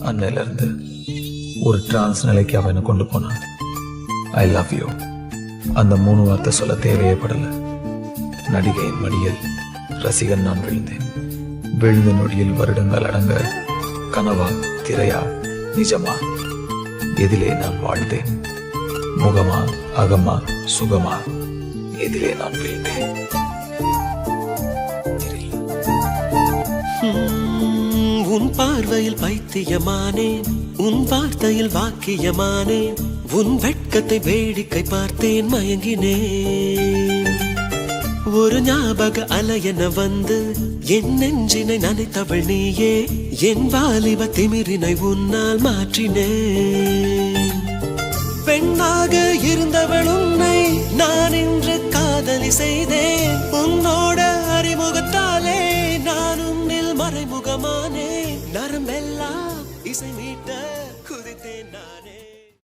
அன்னையில இருந்து ஒரு டிரான்ஸ் நிலைக்கு அவனை கொண்டு போனான். ஐ லவ் யூ அந்த 3 வார்த்தை சொல்ல தேவையே படல. நடிகையின் மடியில் ரசிகன் நான் விழுந்தேன். விழுந்த நொடியில் வருடங்கள் அடங்க கனவா திரையா நிஜமா எதிலே நான் வாழ்ந்தேன்? முகமா அகமா சுகமா எதிலே நான் விழுந்தேன்? உன் பார்வையில் பைத்தியமானேன், உன் வார்த்தையில் வாக்கியமானேன், உன் வெட்கத்தை வேடிக்கை பார்த்தேன் மயங்கினேன். ஒரு ஞாபக அலையென வந்து என் நெஞ்சினை நனைத்தவள் நீயே, என் வாலிப திமிரினை உன்னால் மாற்றினேன். பெண்ணாக இருந்தவள் உன்னை நான் இன்று காதலி செய்தேன். உன்னோட அறிமுகத்தாலே நான் உன்னில் மறைமுகமானே. நரம்பெல்லாம் இசை மீட்ட குதித்தேன்.